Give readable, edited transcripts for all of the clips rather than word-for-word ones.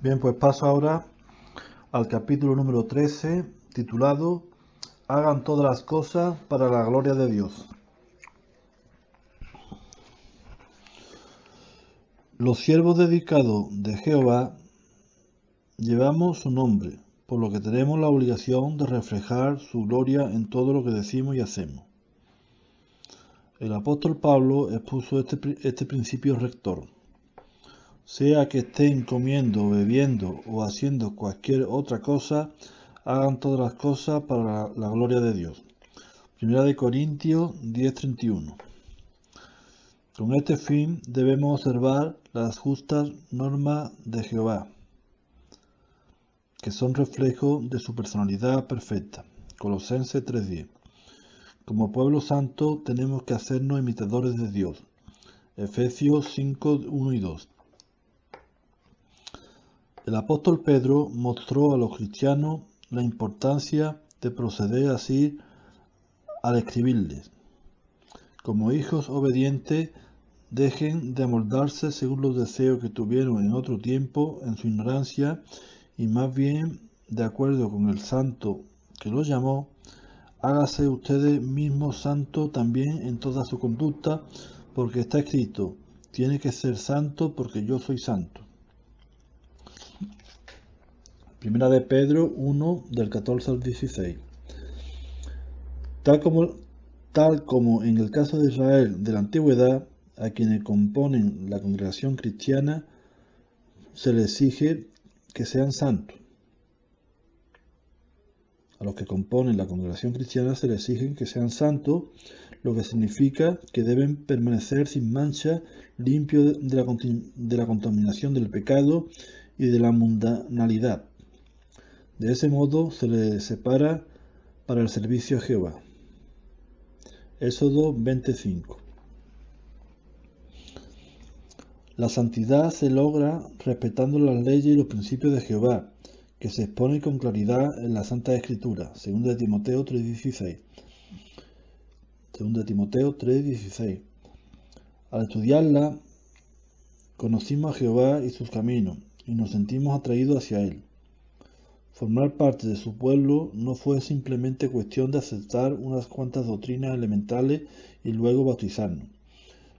Bien, pues paso ahora al capítulo número 13, titulado Hagan todas las cosas para la gloria de Dios. Los siervos dedicados de Jehová llevamos su nombre, por lo que tenemos la obligación de reflejar su gloria en todo lo que decimos y hacemos. El apóstol Pablo expuso este principio rector. Sea que estén comiendo, bebiendo o haciendo cualquier otra cosa, hagan todas las cosas para la gloria de Dios. Primera de Corintios 10:31. Con este fin debemos observar las justas normas de Jehová, que son reflejo de su personalidad perfecta. Colosenses 3:10. Como pueblo santo tenemos que hacernos imitadores de Dios. Efesios 5:1 y 2. El apóstol Pedro mostró a los cristianos la importancia de proceder así al escribirles. Como hijos obedientes, dejen de amoldarse según los deseos que tuvieron en otro tiempo en su ignorancia y más bien, de acuerdo con el santo que los llamó, hágase ustedes mismos santos también en toda su conducta, porque está escrito, tiene que ser santo porque yo soy santo. Primera de Pedro 1, del 14 al 16. Tal como en el caso de Israel de la antigüedad, a quienes componen la congregación cristiana, se les exige que sean santos. A los que componen la congregación cristiana se les exige que sean santos, lo que significa que deben permanecer sin mancha, limpios de la contaminación del pecado y de la mundanalidad. De ese modo se les separa para el servicio a Jehová. Éxodo 25. La santidad se logra respetando las leyes y los principios de Jehová, que se expone con claridad en la Santa Escritura. 2 Timoteo 3:16. 2 Timoteo 3:16. Al estudiarla, conocimos a Jehová y sus caminos, y nos sentimos atraídos hacia Él. Formar parte de su pueblo no fue simplemente cuestión de aceptar unas cuantas doctrinas elementales y luego bautizarnos.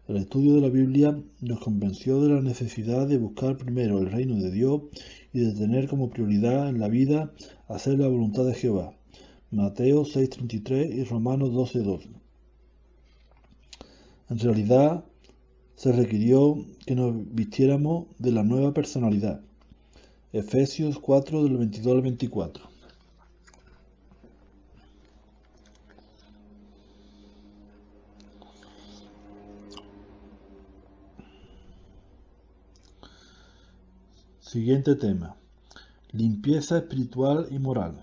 El estudio de la Biblia nos convenció de la necesidad de buscar primero el reino de Dios y de tener como prioridad en la vida hacer la voluntad de Jehová. Mateo 6:33 y Romanos 12:2. En realidad, se requirió que nos vistiéramos de la nueva personalidad. Efesios 4 del 22 al 24. Siguiente tema. Limpieza espiritual y moral.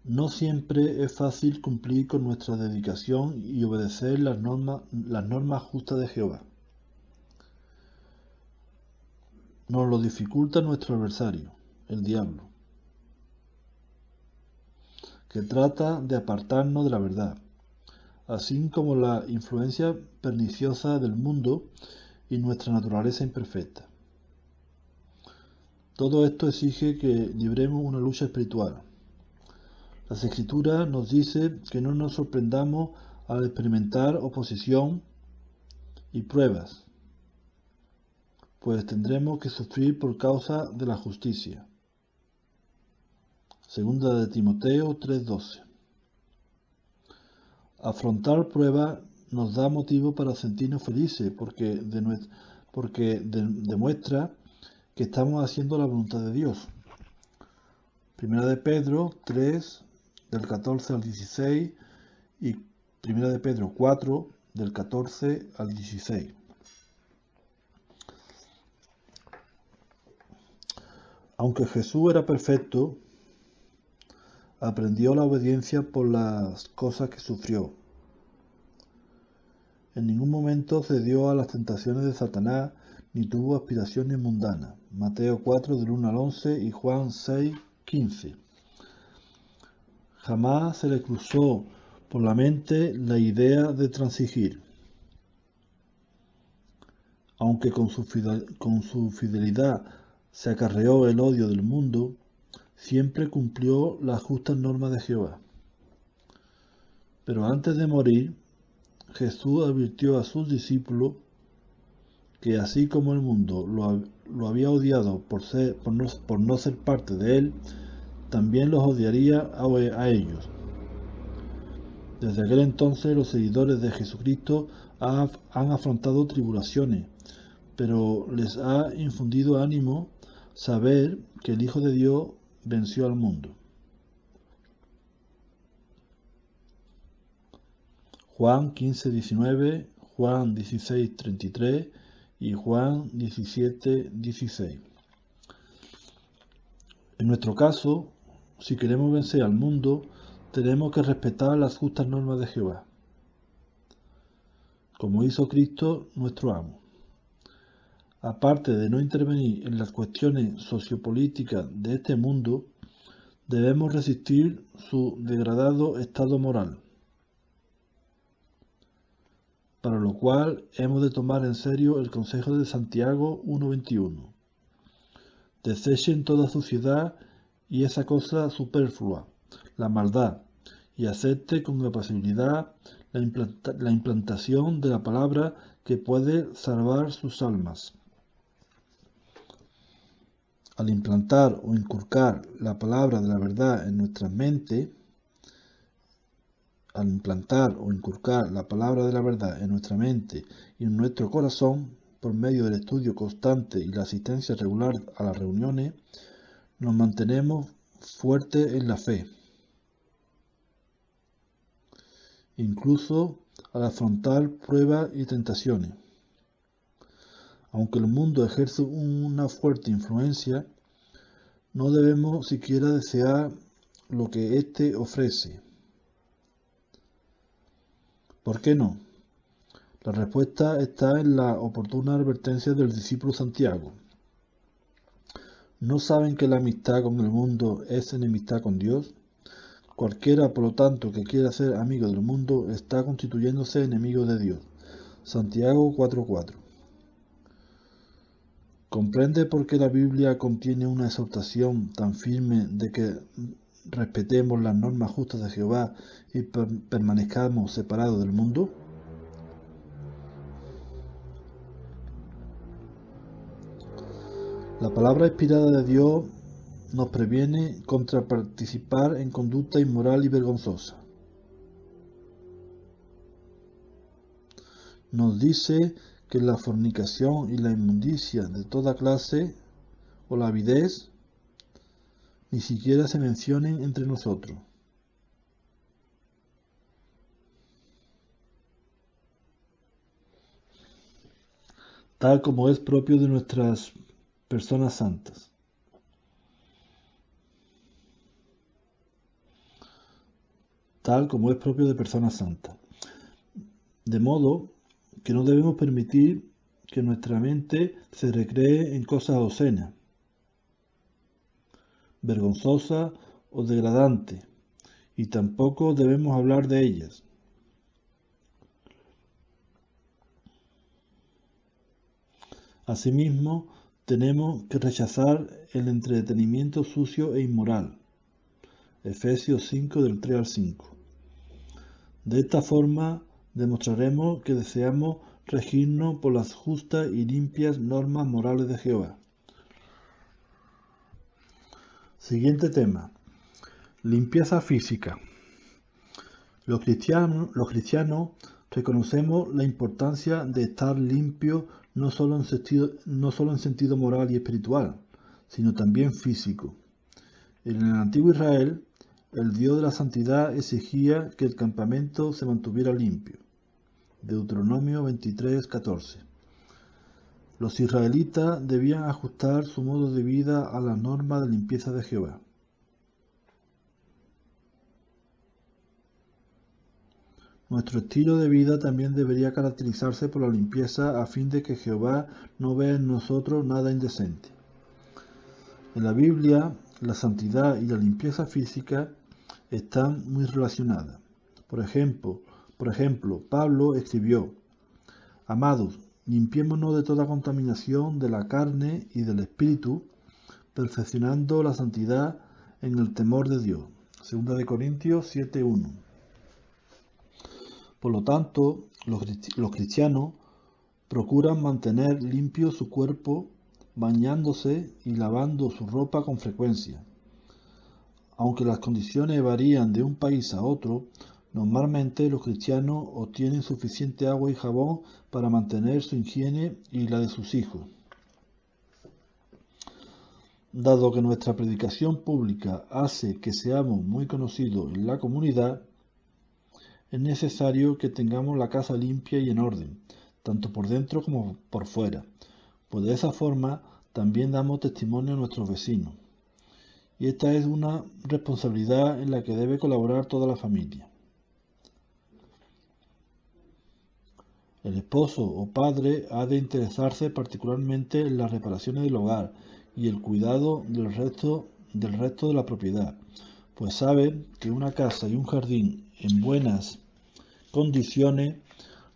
No siempre es fácil cumplir con nuestra dedicación y obedecer las normas justas de Jehová. Nos lo dificulta nuestro adversario, el diablo, que trata de apartarnos de la verdad, así como la influencia perniciosa del mundo y nuestra naturaleza imperfecta. Todo esto exige que libremos una lucha espiritual. Las Escrituras nos dicen que no nos sorprendamos al experimentar oposición y pruebas, pues tendremos que sufrir por causa de la justicia. Segunda de Timoteo 3:12. Afrontar pruebas nos da motivo para sentirnos felices porque demuestra que estamos haciendo la voluntad de Dios. Primera de Pedro 3, del 14 al 16 y Primera de Pedro 4, del 14 al 16. Aunque Jesús era perfecto, aprendió la obediencia por las cosas que sufrió. En ningún momento cedió a las tentaciones de Satanás ni tuvo aspiraciones mundanas. Mateo 4 del 1 al 11 y Juan 6:15. Jamás se le cruzó por la mente la idea de transigir. aunque con su fidelidad se acarreó el odio del mundo, siempre cumplió las justas normas de Jehová. Pero antes de morir, Jesús advirtió a sus discípulos que así como el mundo lo había odiado por no ser parte de él, también los odiaría a ellos. Desde aquel entonces los seguidores de Jesucristo han afrontado tribulaciones, pero les ha infundido ánimo saber que el Hijo de Dios venció al mundo. Juan 15:19, Juan 16:33 y Juan 17:16. En nuestro caso, si queremos vencer al mundo, tenemos que respetar las justas normas de Jehová, como hizo Cristo nuestro amo. Aparte de no intervenir en las cuestiones sociopolíticas de este mundo, debemos resistir su degradado estado moral, para lo cual hemos de tomar en serio el consejo de Santiago 1:21. Desechen toda suciedad y esa cosa superflua, la maldad, y acepte con apacibilidad la implantación de la palabra que puede salvar sus almas. Al implantar o inculcar la palabra de la verdad en nuestra mente, y en nuestro corazón, por medio del estudio constante y la asistencia regular a las reuniones, nos mantenemos fuertes en la fe, incluso al afrontar pruebas y tentaciones. Aunque el mundo ejerce una fuerte influencia, no debemos siquiera desear lo que éste ofrece. ¿Por qué no? La respuesta está en la oportuna advertencia del discípulo Santiago. ¿No saben que la amistad con el mundo es enemistad con Dios? Cualquiera, por lo tanto, que quiera ser amigo del mundo está constituyéndose enemigo de Dios. Santiago 4:4. ¿Comprende por qué la Biblia contiene una exhortación tan firme de que respetemos las normas justas de Jehová y permanezcamos separados del mundo? La palabra inspirada de Dios nos previene contra participar en conducta inmoral y vergonzosa. Nos dice que la fornicación y la inmundicia de toda clase o la avidez ni siquiera se mencionen entre nosotros. Tal como es propio de nuestras personas santas. Tal como es propio de personas santas. De modo que no debemos permitir que nuestra mente se recree en cosas obscenas, vergonzosas o degradantes, y tampoco debemos hablar de ellas. Asimismo, tenemos que rechazar el entretenimiento sucio e inmoral. Efesios 5 del 3 al 5. De esta forma demostraremos que deseamos regirnos por las justas y limpias normas morales de Jehová. Siguiente tema. Limpieza física. Los cristianos reconocemos la importancia de estar limpios no solo en sentido moral y espiritual, sino también físico. En el antiguo Israel, el Dios de la santidad exigía que el campamento se mantuviera limpio. Deuteronomio 23:14. Los israelitas debían ajustar su modo de vida a las normas de limpieza de Jehová. Nuestro estilo de vida también debería caracterizarse por la limpieza a fin de que Jehová no vea en nosotros nada indecente. En la Biblia, la santidad y la limpieza física están muy relacionadas. Por ejemplo, Pablo escribió: Amados, limpiémonos de toda contaminación de la carne y del espíritu, perfeccionando la santidad en el temor de Dios. 2 Corintios 7:1. Por lo tanto, los cristianos procuran mantener limpio su cuerpo, bañándose y lavando su ropa con frecuencia. Aunque las condiciones varían de un país a otro, normalmente los cristianos obtienen suficiente agua y jabón para mantener su higiene y la de sus hijos. Dado que nuestra predicación pública hace que seamos muy conocidos en la comunidad, es necesario que tengamos la casa limpia y en orden, tanto por dentro como por fuera, pues de esa forma también damos testimonio a nuestros vecinos. Y esta es una responsabilidad en la que debe colaborar toda la familia. El esposo o padre ha de interesarse particularmente en las reparaciones del hogar y el cuidado del resto de la propiedad, pues sabe que una casa y un jardín en buenas condiciones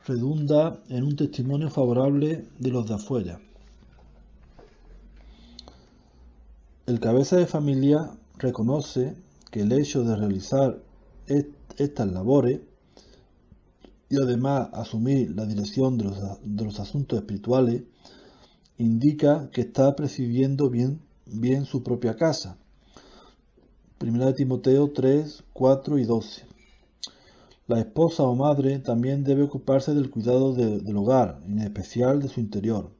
redunda en un testimonio favorable de los de afuera. El cabeza de familia reconoce que el hecho de realizar estas labores y además asumir la dirección de los asuntos espirituales indica que está presidiendo bien su propia casa. 1 Timoteo 3, 4 y 12. La esposa o madre también debe ocuparse del cuidado del hogar, en especial de su interior.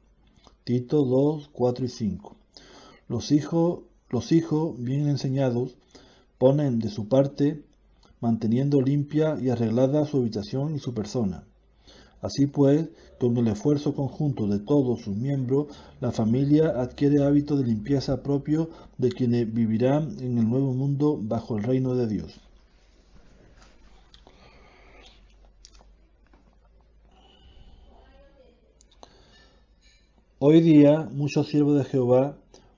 Tito 2, 4 y 5. Los hijos bien enseñados ponen de su parte manteniendo limpia y arreglada su habitación y su persona. Así pues, con el esfuerzo conjunto de todos sus miembros, la familia adquiere hábitos de limpieza propios de quienes vivirán en el nuevo mundo bajo el reino de Dios. Hoy día, muchos siervos de Jehová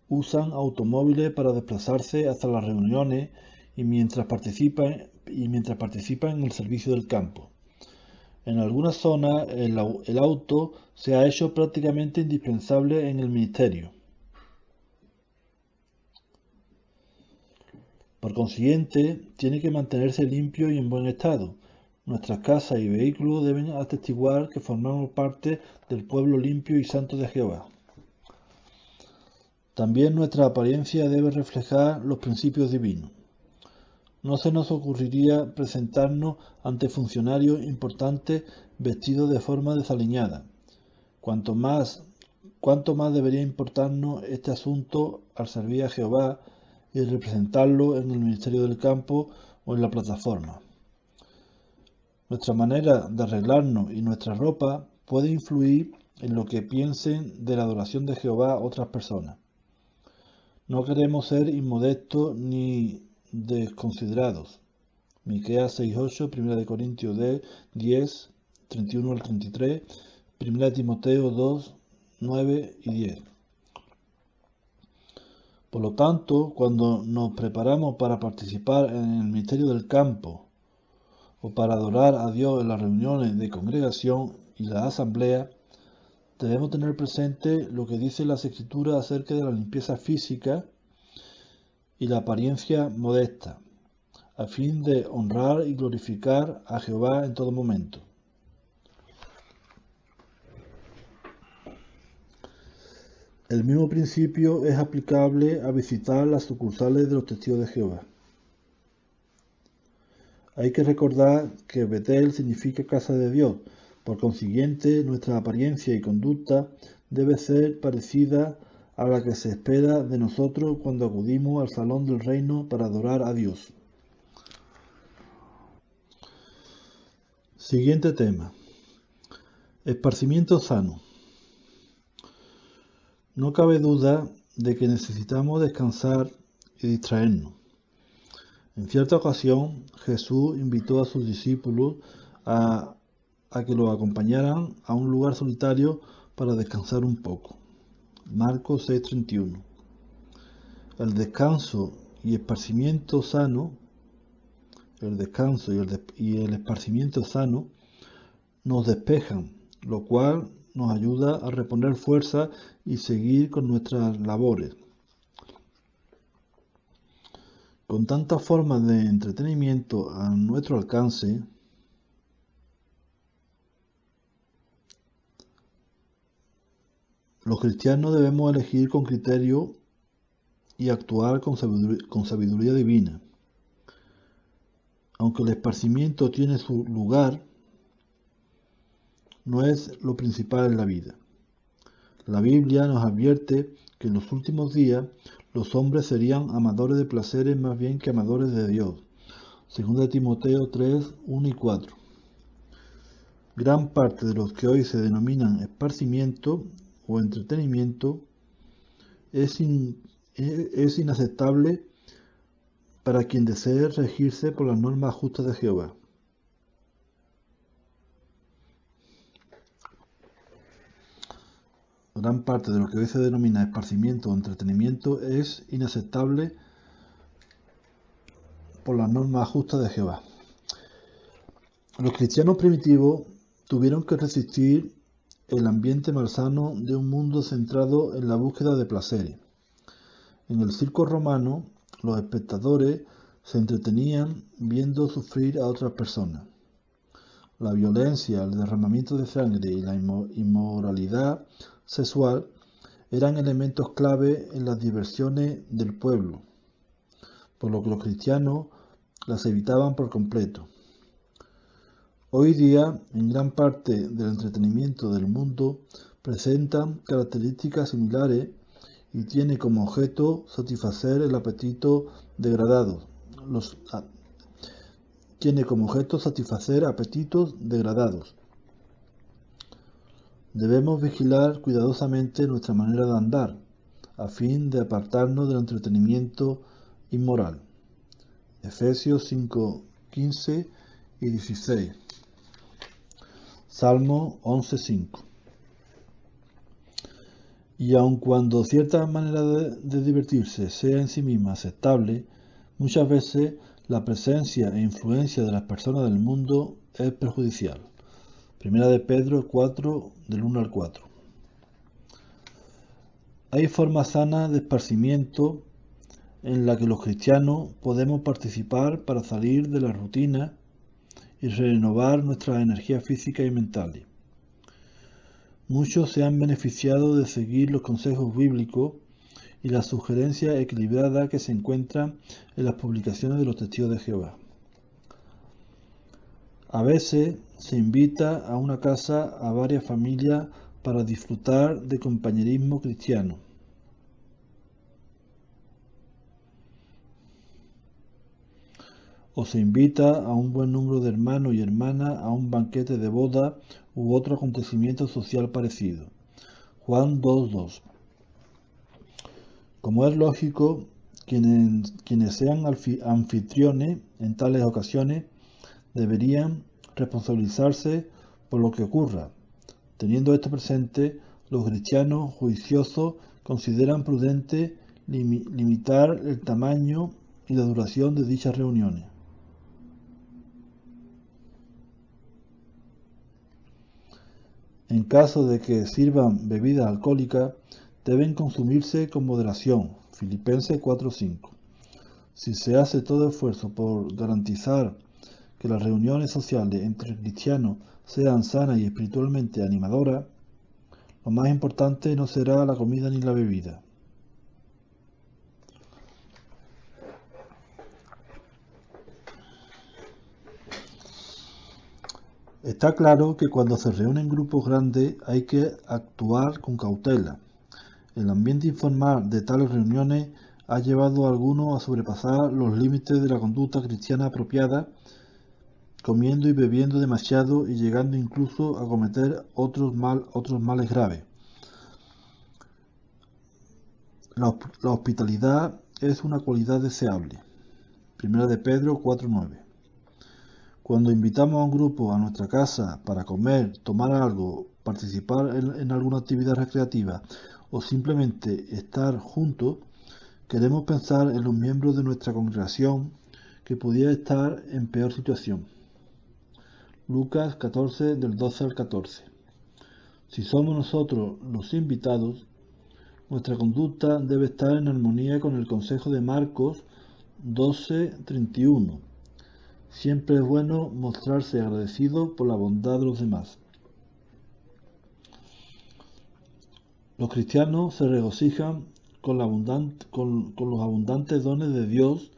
usan automóviles para desplazarse hasta las reuniones y mientras participan en el servicio del campo. En algunas zonas, el auto se ha hecho prácticamente indispensable en el ministerio. Por consiguiente, tiene que mantenerse limpio y en buen estado. Nuestras casas y vehículos deben atestiguar que formamos parte del pueblo limpio y santo de Jehová. También nuestra apariencia debe reflejar los principios divinos. No se nos ocurriría presentarnos ante funcionarios importantes vestidos de forma desaliñada. Cuanto más debería importarnos este asunto al servir a Jehová y representarlo en el ministerio del campo o en la plataforma. Nuestra manera de arreglarnos y nuestra ropa puede influir en lo que piensen de la adoración de Jehová otras personas. No queremos ser inmodestos ni desconsiderados. Miqueas 6:8, 1 Corintios 10, 31 al 33, 1 Timoteo 2, 9 y 10. Por lo tanto, cuando nos preparamos para participar en el ministerio del campo o para adorar a Dios en las reuniones de congregación y la asamblea, debemos tener presente lo que dice las Escrituras acerca de la limpieza física y la apariencia modesta, a fin de honrar y glorificar a Jehová en todo momento. El mismo principio es aplicable a visitar las sucursales de los Testigos de Jehová. Hay que recordar que Betel significa casa de Dios. Por consiguiente, nuestra apariencia y conducta debe ser parecida a la que se espera de nosotros cuando acudimos al salón del reino para adorar a Dios. Siguiente tema. Esparcimiento sano. No cabe duda de que necesitamos descansar y distraernos. En cierta ocasión, Jesús invitó a sus discípulos a que lo acompañaran a un lugar solitario para descansar un poco. Marcos 6:31. El descanso y esparcimiento sano, y el esparcimiento sano nos despejan, lo cual nos ayuda a reponer fuerza y seguir con nuestras labores. Con tantas formas de entretenimiento a nuestro alcance, los cristianos debemos elegir con criterio y actuar con sabiduría divina. Aunque el esparcimiento tiene su lugar, no es lo principal en la vida. La Biblia nos advierte que en los últimos días los hombres serían amadores de placeres más bien que amadores de Dios. 2 Timoteo 3, 1 y 4. Gran parte de los que hoy se denominan esparcimiento o entretenimiento es inaceptable para quien desee regirse por las normas justas de Jehová. Gran parte de lo que hoy se denomina esparcimiento o entretenimiento es inaceptable por las normas justas de Jehová. Los cristianos primitivos tuvieron que resistir el ambiente malsano de un mundo centrado en la búsqueda de placeres. En el circo romano, los espectadores se entretenían viendo sufrir a otras personas. La violencia, el derramamiento de sangre y la inmoralidad sexual eran elementos clave en las diversiones del pueblo, por lo que los cristianos las evitaban por completo. Hoy día, en gran parte del entretenimiento del mundo presentan características similares y tiene como objeto satisfacer el apetito degradado. Tiene como objeto satisfacer apetitos degradados. Debemos vigilar cuidadosamente nuestra manera de andar, a fin de apartarnos del entretenimiento inmoral. Efesios 5, 15 y 16. Salmo 11:5. Y aun cuando cierta manera de divertirse sea en sí misma aceptable, muchas veces la presencia e influencia de las personas del mundo es perjudicial. Primera de Pedro 4, del 1 al 4. Hay formas sanas de esparcimiento en la que los cristianos podemos participar para salir de la rutina y renovar nuestras energías físicas y mentales. Muchos se han beneficiado de seguir los consejos bíblicos y las sugerencias equilibradas que se encuentran en las publicaciones de los testigos de Jehová. A veces se invita a una casa a varias familias para disfrutar de compañerismo cristiano. O se invita a un buen número de hermanos y hermanas a un banquete de boda u otro acontecimiento social parecido. Juan 2:2. Como es lógico, quienes sean anfitriones en tales ocasiones deberían responsabilizarse por lo que ocurra. Teniendo esto presente, los cristianos juiciosos consideran prudente limitar el tamaño y la duración de dichas reuniones. En caso de que sirvan bebidas alcohólicas, deben consumirse con moderación. Filipenses 4:5. Si se hace todo esfuerzo por garantizar que las reuniones sociales entre cristianos sean sanas y espiritualmente animadoras, lo más importante no será la comida ni la bebida. Está claro que cuando se reúnen grupos grandes hay que actuar con cautela. El ambiente informal de tales reuniones ha llevado a algunos a sobrepasar los límites de la conducta cristiana apropiada, comiendo y bebiendo demasiado y llegando incluso a cometer otros males graves. La hospitalidad es una cualidad deseable. Primera de Pedro 4:9. Cuando invitamos a un grupo a nuestra casa para comer, tomar algo, participar en alguna actividad recreativa o simplemente estar juntos, queremos pensar en los miembros de nuestra congregación que pudiera estar en peor situación. Lucas 14, del 12 al 14. Si somos nosotros los invitados, nuestra conducta debe estar en armonía con el consejo de Marcos 12:31. Siempre es bueno mostrarse agradecido por la bondad de los demás. Los cristianos se regocijan con los abundantes dones de Dios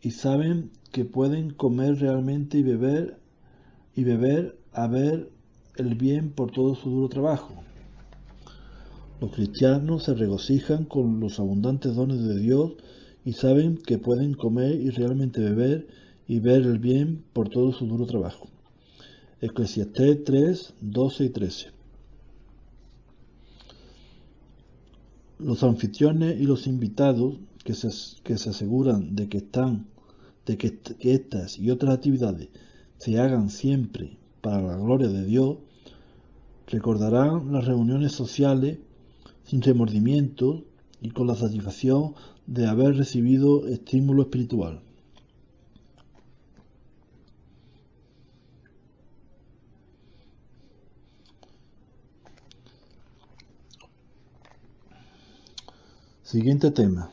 y saben que pueden comer realmente y beber a ver el bien por todo su duro trabajo. Los cristianos se regocijan con los abundantes dones de Dios y saben que pueden comer y realmente beber y ver el bien por todo su duro trabajo. Eclesiastés 3, 12 y 13. Los anfitriones y los invitados que se aseguran de que estas y otras actividades se hagan siempre para la gloria de Dios, recordarán las reuniones sociales sin remordimiento y con la satisfacción de haber recibido estímulo espiritual. Siguiente tema.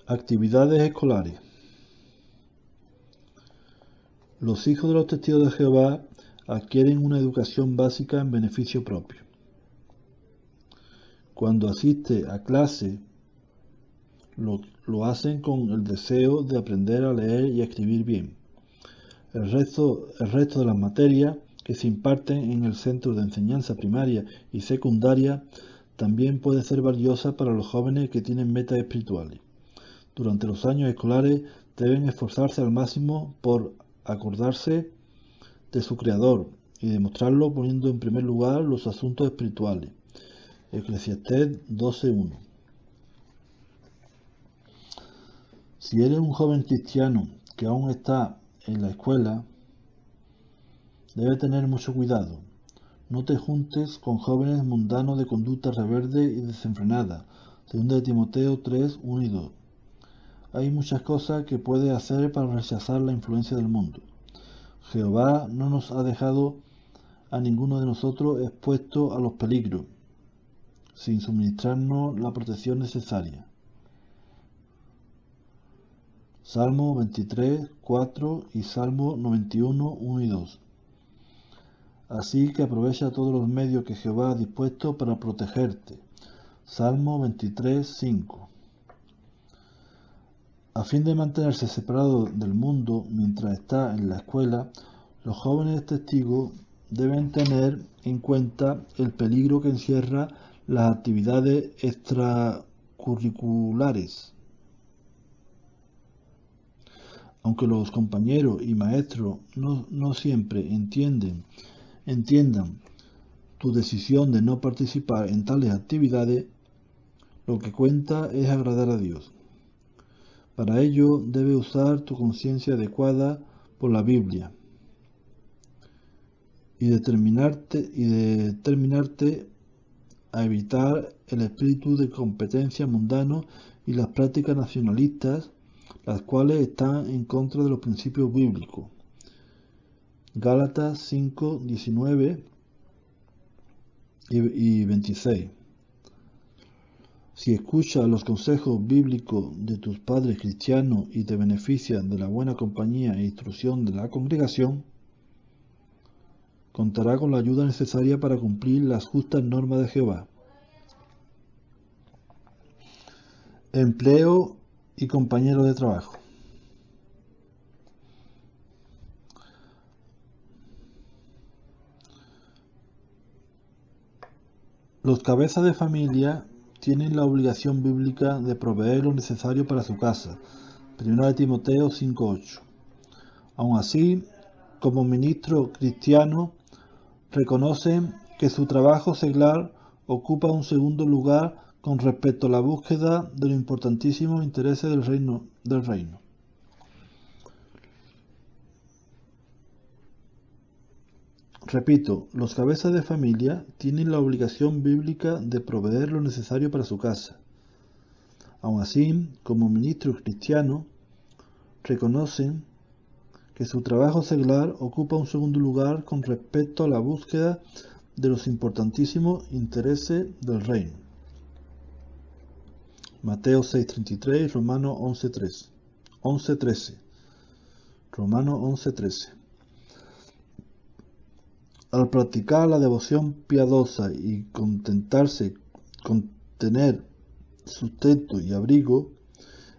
Actividades escolares. Los hijos de los testigos de Jehová adquieren una educación básica en beneficio propio. Cuando asiste a clase, lo hacen con el deseo de aprender a leer y a escribir bien. El resto de las materias que se imparten en el centro de enseñanza primaria y secundaria también puede ser valiosa para los jóvenes que tienen metas espirituales. Durante los años escolares deben esforzarse al máximo por acordarse de su Creador y demostrarlo poniendo en primer lugar los asuntos espirituales. Eclesiastés 12:1. Si eres un joven cristiano que aún está en la escuela, debe tener mucho cuidado. No te juntes con jóvenes mundanos de conducta rebelde y desenfrenada. 2 de Timoteo 3, 1 y 2. Hay muchas cosas que puedes hacer para rechazar la influencia del mundo. Jehová no nos ha dejado a ninguno de nosotros expuesto a los peligros, sin suministrarnos la protección necesaria. Salmo 23, 4 y Salmo 91, 1 y 2. Así que aprovecha todos los medios que Jehová ha dispuesto para protegerte. Salmo 23, 5. A fin de mantenerse separado del mundo mientras está en la escuela, los jóvenes testigos deben tener en cuenta el peligro que encierra las actividades extracurriculares. Aunque los compañeros y maestros no siempre entiendan tu decisión de no participar en tales actividades, lo que cuenta es agradar a Dios. Para ello debes usar tu conciencia adecuada por la Biblia y determinarte a evitar el espíritu de competencia mundano y las prácticas nacionalistas, las cuales están en contra de los principios bíblicos. Gálatas 5, 19 y 26. Si escuchas los consejos bíblicos de tus padres cristianos y te beneficias de la buena compañía e instrucción de la congregación, contará con la ayuda necesaria para cumplir las justas normas de Jehová. Empleo y compañeros de trabajo. Los cabezas de familia tienen la obligación bíblica de proveer lo necesario para su casa. 1 de Timoteo 5:8. Aun así, como ministros cristianos, reconocen que su trabajo seglar ocupa un segundo lugar con respecto a la búsqueda de los importantísimos intereses del reino. Repito, los cabezas de familia tienen la obligación bíblica de proveer lo necesario para su casa. Aun así, como ministros cristianos, reconocen que su trabajo seglar ocupa un segundo lugar con respecto a la búsqueda de los importantísimos intereses del reino. Mateo 6:33 y Romanos 11:13. Romanos 11:13. Al practicar la devoción piadosa y contentarse con tener sustento y abrigo,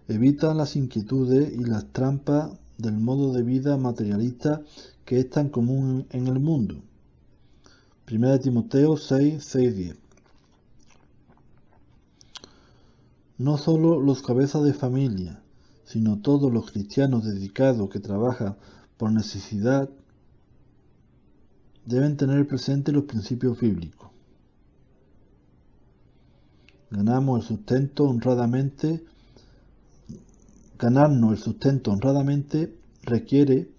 evitan las inquietudes y las trampas del modo de vida materialista que es tan común en el mundo. 1 Timoteo 6:10. No solo los cabezas de familia, sino todos los cristianos dedicados que trabajan por necesidad deben tener presente los principios bíblicos. Ganarnos el sustento honradamente requiere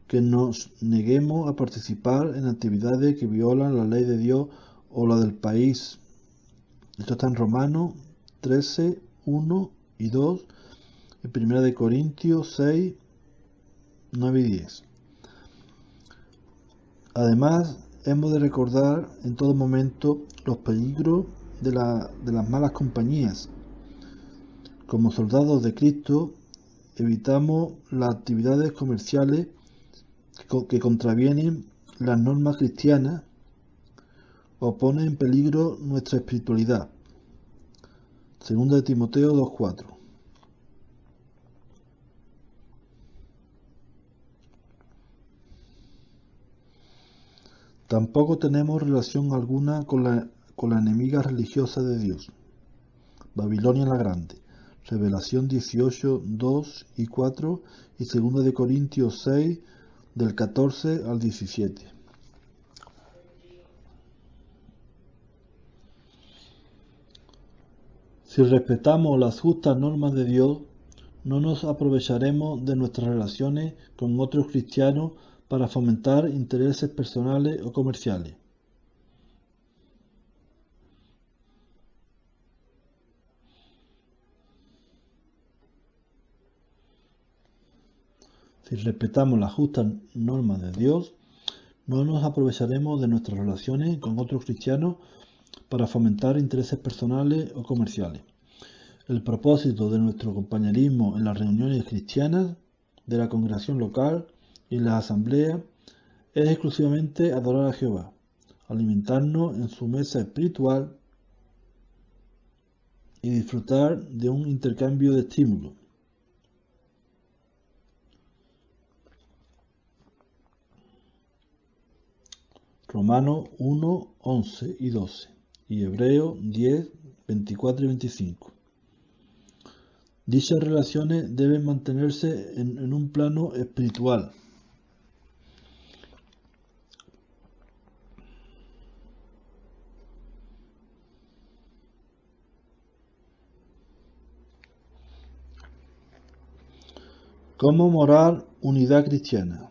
que nos neguemos a participar en actividades que violan la ley de Dios o la del país. Esto está en Romanos 13, 1 y 2, y 1 Corintios 6, 9 y 10. Además, hemos de recordar en todo momento los peligros de las malas compañías. Como soldados de Cristo, evitamos las actividades comerciales que contravienen las normas cristianas o ponen en peligro nuestra espiritualidad. 2 Timoteo 2:4. Tampoco tenemos relación alguna con la enemiga religiosa de Dios, Babilonia la Grande. Revelación 18, 2 y 4 y 2 Corintios 6, del 14 al 17. Si respetamos las justas normas de Dios, no nos aprovecharemos de nuestras relaciones con otros cristianos para fomentar intereses personales o comerciales. Si respetamos las justas normas de Dios, no nos aprovecharemos de nuestras relaciones con otros cristianos para fomentar intereses personales o comerciales. El propósito de nuestro compañerismo en las reuniones cristianas de la congregación local y en las asambleas es exclusivamente adorar a Jehová, alimentarnos en su mesa espiritual y disfrutar de un intercambio de estímulos. Romanos 1, 11 y 12 y Hebreos 10, 24 y 25. Dichas relaciones deben mantenerse en un plano espiritual. ¿Cómo morar unidad cristiana?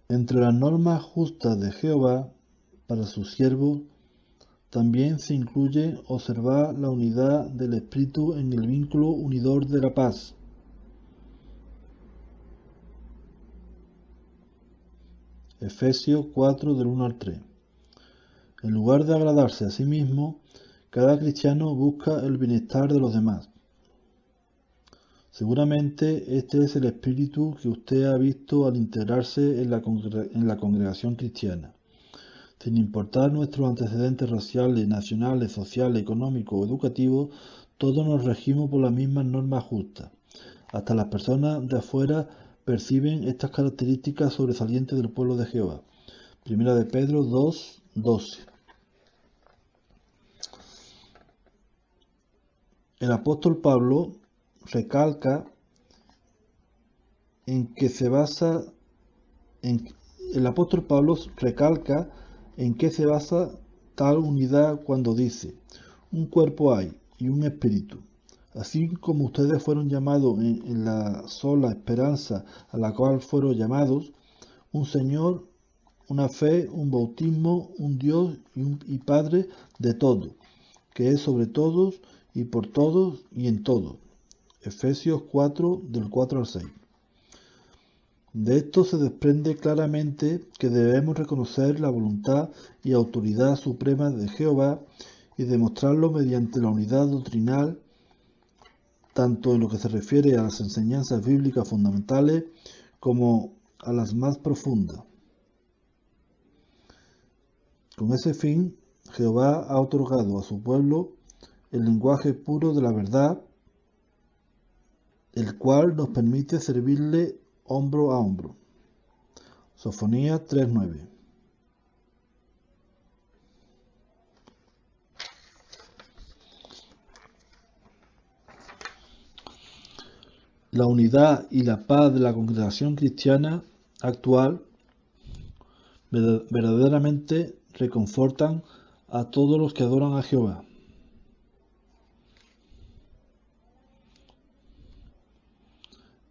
Entre las normas justas de Jehová para sus siervos, también se incluye observar la unidad del Espíritu en el vínculo unidor de la paz. Efesios 4, del 1 al 3. En lugar de agradarse a sí mismo, cada cristiano busca el bienestar de los demás. Seguramente este es el espíritu que usted ha visto al integrarse en la congregación cristiana. Sin importar nuestros antecedentes raciales, nacionales, sociales, económicos o educativos, todos nos regimos por las mismas normas justas. Hasta las personas de afuera perciben estas características sobresalientes del pueblo de Jehová. 1 Pedro 2, 12. El apóstol Pablo recalca en qué se basa tal unidad cuando dice: un cuerpo hay y un espíritu, así como ustedes fueron llamados en la sola esperanza a la cual fueron llamados, un Señor, una fe, un bautismo, un Dios y Padre de todo, que es sobre todos y por todos y en todos. Efesios 4, del 4 al 6. De esto se desprende claramente que debemos reconocer la voluntad y autoridad suprema de Jehová y demostrarlo mediante la unidad doctrinal, tanto en lo que se refiere a las enseñanzas bíblicas fundamentales como a las más profundas. Con ese fin, Jehová ha otorgado a su pueblo el lenguaje puro de la verdad, el cual nos permite servirle hombro a hombro. Sofonías 3:9. La unidad y la paz de la congregación cristiana actual verdaderamente reconfortan a todos los que adoran a Jehová.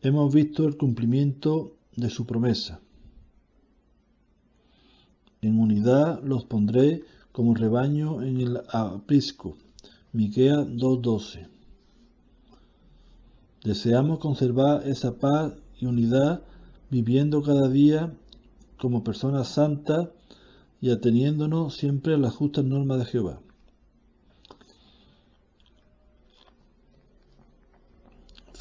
Hemos visto el cumplimiento de su promesa. En unidad los pondré como rebaño en el aprisco. Miqueas 2:12. Deseamos conservar esa paz y unidad viviendo cada día como personas santas y ateniéndonos siempre a las justas normas de Jehová.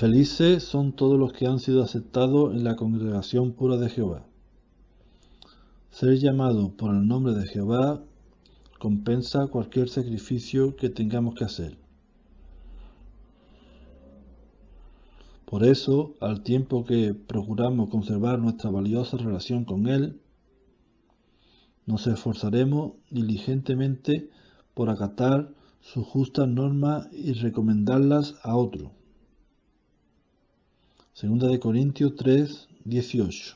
Felices son todos los que han sido aceptados en la congregación pura de Jehová. Ser llamado por el nombre de Jehová compensa cualquier sacrificio que tengamos que hacer. Por eso, al tiempo que procuramos conservar nuestra valiosa relación con Él, nos esforzaremos diligentemente por acatar sus justas normas y recomendarlas a otros. 2 Corintios 3:18.